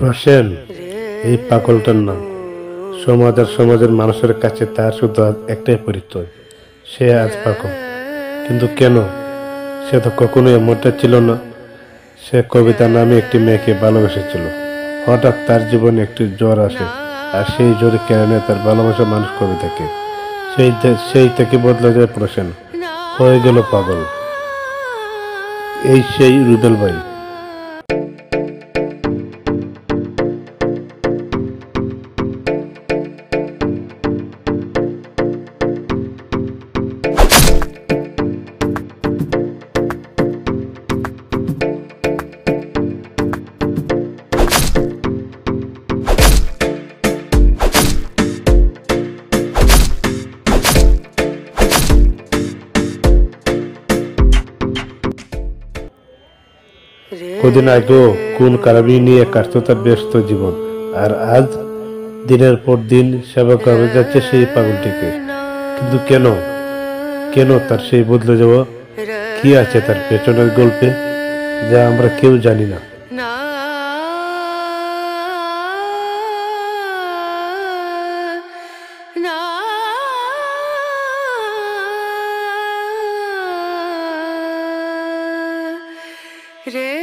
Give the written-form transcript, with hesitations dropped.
রোশেন, এই পাগলটার নাম। সমাজ আর সমাজের মানুষের কাছে তার শুধু একটাই পরিচয়, সে আজ পাগল। কিন্তু কেন? সে তো কখনোই এমনটা ছিল না। সে কবিতা নামে একটি মেয়েকে ভালোবেসেছিল। হঠাৎ তার জীবনে একটি জ্বর আসে, আর সেই জ্বরে কেড়ে নেয় তার ভালোবাসা মানুষ কবিতাকে। সেই থেকে বদলে যায় রোশেন, হয়ে গেল পাগল। এই সেই রুবেল ভাই। কদিন আগেও কোন কারণে নিয়ে কাটতো তার ব্যস্ত জীবন, আর আজ দিনের পর দিন সেবা করে যাচ্ছে সেই পাগলটিকে। কিন্তু কেন? কেন তার সেই বদলে যাওয়া? কি আছে তার পেছনের গল্পে, যা আমরা কেউ জানি না? রে